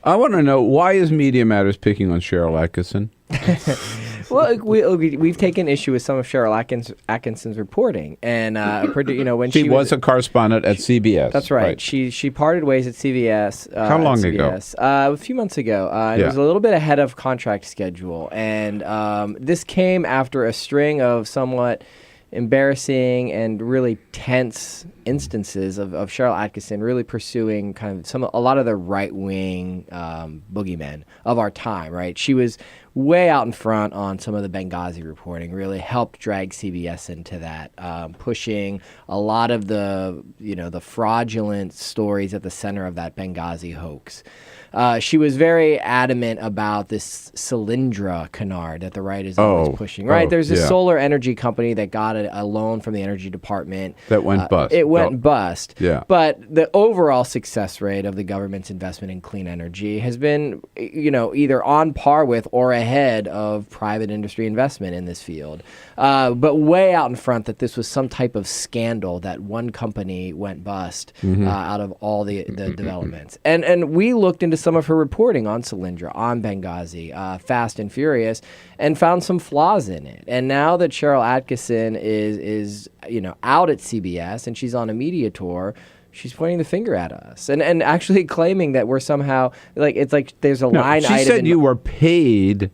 I want to know, why is Media Matters picking on Sharyl Attkisson? Well, we've taken issue with some of Sharyl Attkisson's reporting, and when she was a correspondent at CBS. That's right. She parted ways at CBS. How long ago? A few months ago. It was a little bit ahead of contract schedule, and this came after a string of somewhat embarrassing and really tense instances of Sharyl Attkisson really pursuing kind of a lot of the right-wing boogeymen of our time, right? She was way out in front on some of the Benghazi reporting, really helped drag CBS into that, pushing a lot of the fraudulent stories at the center of that Benghazi hoax. She was very adamant about this Solyndra canard that the right is always pushing. Right? There's a solar energy company that got a loan from the Energy Department. That went bust. It went bust. Yeah. But the overall success rate of the government's investment in clean energy has been, either on par with or ahead of private industry investment in this field. But way out in front that this was some type of scandal that one company went bust out of all the developments. And we looked into some of her reporting on Solyndra, on Benghazi, Fast and Furious, and found some flaws in it. And now that Sharyl Attkisson is out at CBS and she's on a media tour, she's pointing the finger at us and actually claiming that we're somehow it's like there's a line item. She said you were paid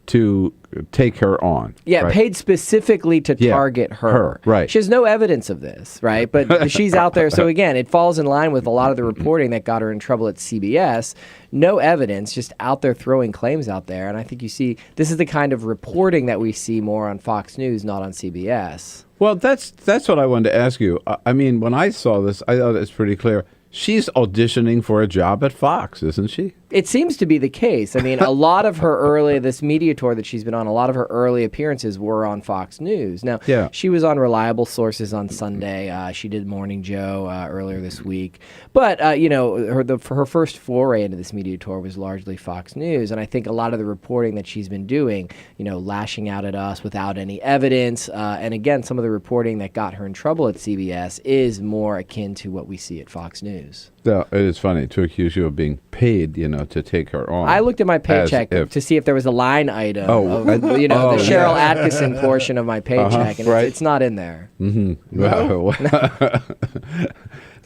to take her on. Yeah, right? Paid specifically to target her. Right. She has no evidence of this, right? But she's out there. So again, it falls in line with a lot of the reporting that got her in trouble at CBS. No evidence, just out there throwing claims out there. And I think you see, this is the kind of reporting that we see more on Fox News, not on CBS. Well, that's what I wanted to ask you. I mean, when I saw this, I thought it's pretty clear. She's auditioning for a job at Fox, isn't she? It seems to be the case. I mean, a lot of her this media tour that she's been on, a lot of her early appearances were on Fox News. Now, she was on Reliable Sources on Sunday. She did Morning Joe earlier this week. But, her first foray into this media tour was largely Fox News. And I think a lot of the reporting that she's been doing, lashing out at us without any evidence, and again, some of the reporting that got her in trouble at CBS is more akin to what we see at Fox News. Yeah, it is funny to accuse you of being paid, to take her on. I looked at my paycheck to see if there was a line item of, the Sharyl Attkisson portion of my paycheck, and it's not in there. Mm-hmm.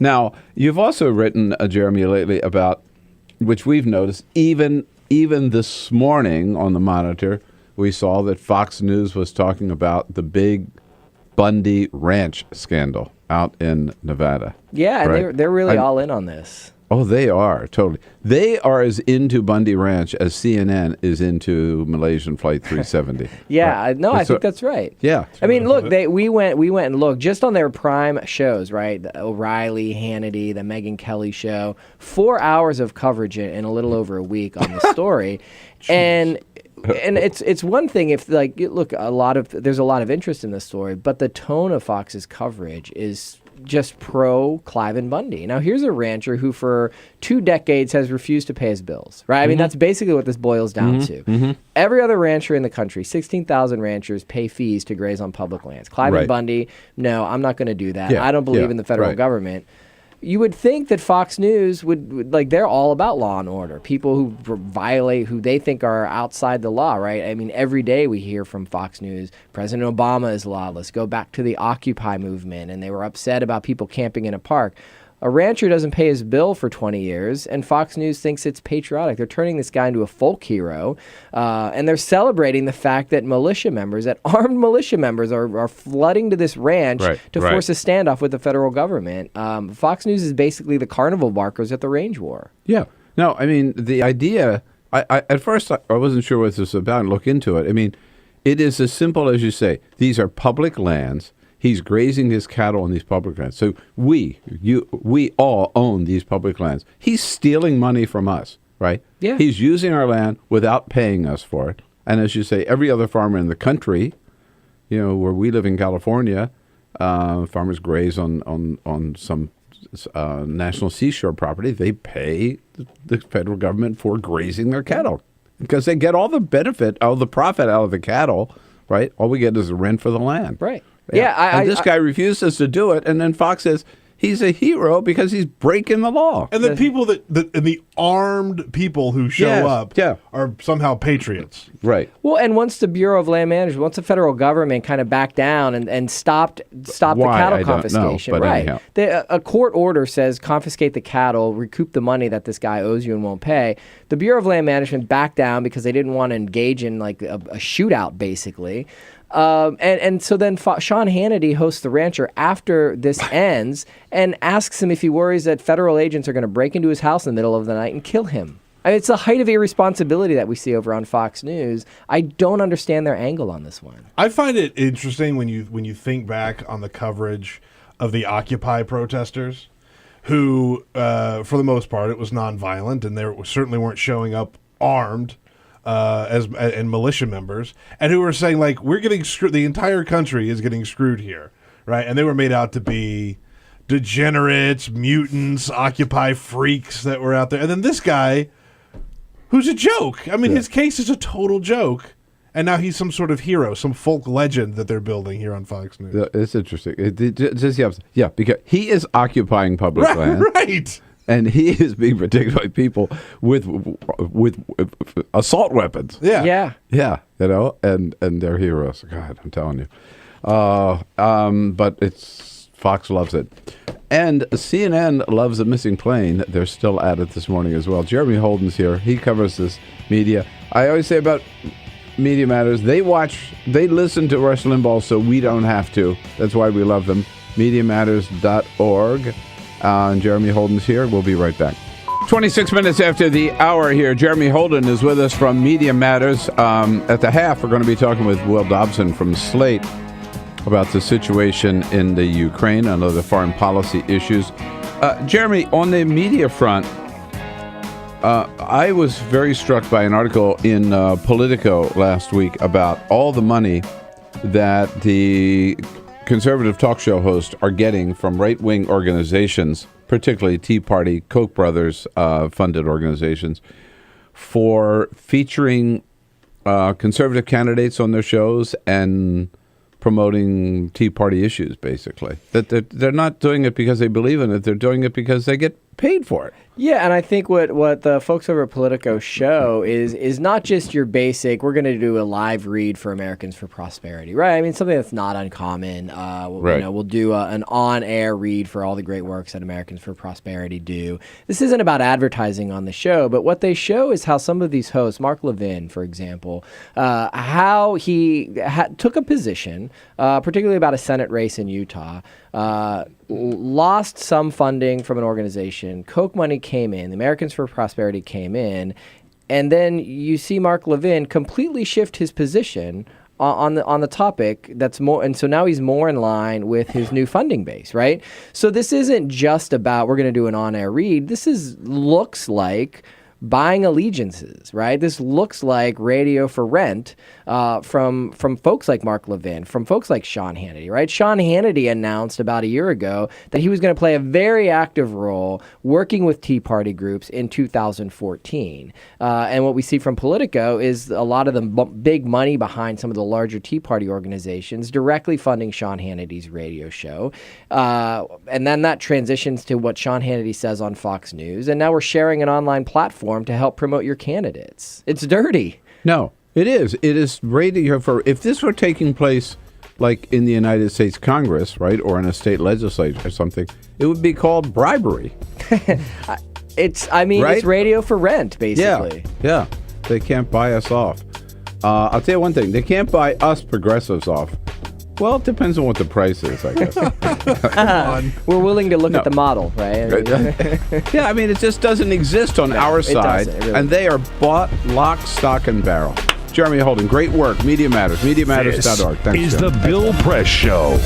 Now, you've also written, Jeremy, lately about, which we've noticed, even this morning on the Monitor, we saw that Fox News was talking about the big Bundy Ranch scandal out in Nevada. Yeah, right? And they're really all in on this. Oh, they are, totally. They are as into Bundy Ranch as CNN is into Malaysian Flight 370. Yeah, right? I think that's right. Yeah. I mean, look, we went and looked just on their prime shows, right? The O'Reilly, Hannity, the Megyn Kelly show, 4 hours of coverage in a little over a week on the story. And it's one thing if look, there's a lot of interest in this story, but the tone of Fox's coverage is just pro Cliven Bundy. Now, here's a rancher who for 2 decades has refused to pay his bills, right? I mean, that's basically what this boils down to. Mm-hmm. Every other rancher in the country, 16,000 ranchers, pay fees to graze on public lands. Cliven Bundy, no, I'm not going to do that. I don't believe in the federal government. You would think that Fox News would they're all about law and order. People who violate, who they think are outside the law, right? I mean, every day we hear from Fox News, President Obama is lawless. Go back to the Occupy movement, and they were upset about people camping in a park. A rancher doesn't pay his bill for 20 years, and Fox News thinks it's patriotic. They're turning this guy into a folk hero, and they're celebrating the fact that armed militia members are flooding to this ranch to force a standoff with the federal government. Fox News is basically the carnival barkers at the range war. Yeah. No, I mean, the idea, I at first I wasn't sure what this was about and look into it. I mean, it is as simple as you say. These are public lands. He's grazing his cattle on these public lands. So we all own these public lands. He's stealing money from us, right? Yeah. He's using our land without paying us for it. And as you say, every other farmer in the country, where we live in California, farmers graze on some national seashore property. They pay the federal government for grazing their cattle because they get all the benefit, all the profit out of the cattle, right? All we get is the rent for the land. Right. Yeah, and this guy refuses to do it, and then Fox says He's a hero because he's breaking the law. And the people the armed people who show up are somehow patriots. Right. Well, and once the Bureau of Land Management, once the federal government kind of backed down and stopped the cattle confiscation, right? Anyhow. A court order says confiscate the cattle, recoup the money that this guy owes you and won't pay. The Bureau of Land Management backed down because they didn't want to engage in like a shootout, basically. And so then Sean Hannity hosts The Rancher after this ends and asks him if he worries that federal agents are going to break into his house in the middle of the night and kill him. I mean, it's the height of irresponsibility that we see over on Fox News. I don't understand their angle on this one. I find it interesting when you think back on the coverage of the Occupy protesters, who, for the most part, it was nonviolent, and they certainly weren't showing up armed. And militia members, and who were saying like, we're getting screwed, the entire country is getting screwed here, right? And they were made out to be degenerates, mutants, Occupy freaks that were out there. And then this guy, who's a joke. I mean, his case is a total joke, and now he's some sort of hero, some folk legend that they're building here on Fox News. It's interesting. Because he is occupying public land, right? And he is being protected by people with assault weapons. Yeah. You know, and they're heroes. God, I'm telling you. But Fox loves it. And CNN loves the missing plane. They're still at it this morning as well. Jeremy Holden's here. He covers this media. I always say about Media Matters, they listen to Rush Limbaugh so we don't have to. That's why we love them. MediaMatters.org. And Jeremy Holden's here. We'll be right back. 26 minutes after the hour here, Jeremy Holden is with us from Media Matters. At the half, we're going to be talking with Will Dobson from Slate about the situation in the Ukraine and other foreign policy issues. Jeremy, on the media front, I was very struck by an article in Politico last week about all the money that the conservative talk show hosts are getting from right-wing organizations, particularly Tea Party, Koch brothers funded organizations, for featuring conservative candidates on their shows and promoting Tea Party issues, basically. That they're not doing it because they believe in it. They're doing it because they get paid for it. Yeah, and I think what the folks over at Politico show is not just your basic, we're going to do a live read for Americans for Prosperity, right? I mean, something that's not uncommon. Right. You know, we'll do an on-air read for all the great works that Americans for Prosperity do. This isn't about advertising on the show, but what they show is how some of these hosts, Mark Levin, for example, how he took a position, particularly about a Senate race in Utah, lost some funding from an organization. Koch money came in. The Americans for Prosperity came in. And then you see Mark Levin completely shift his position on the topic that's more, and so now he's more in line with his new funding base, right? So this isn't just about we're going to do an on-air read. This looks like buying allegiances, right? This looks like radio for rent from folks like Mark Levin, from folks like Sean Hannity, right? Sean Hannity announced about a year ago that he was going to play a very active role working with Tea Party groups in 2014. And what we see from Politico is a lot of the big money behind some of the larger Tea Party organizations directly funding Sean Hannity's radio show. And then that transitions to what Sean Hannity says on Fox News. And now we're sharing an online platform to help promote your candidates. It's dirty. No, it is. It is radio for. If this were taking place like in the United States Congress, right, or in a state legislature or something, it would be called bribery. It's right? radio for rent, basically. Yeah. They can't buy us off. I'll tell you one thing. They can't buy us progressives off. Well, it depends on what the price is, I guess. We're willing to look at the model, right? Yeah, I mean, it just doesn't exist on our side, and they are bought lock, stock, and barrel. Jeremy Holden, great work. Media Matters, MediaMatters.org. Thanks, This is Jeremy. the Bill Press Show.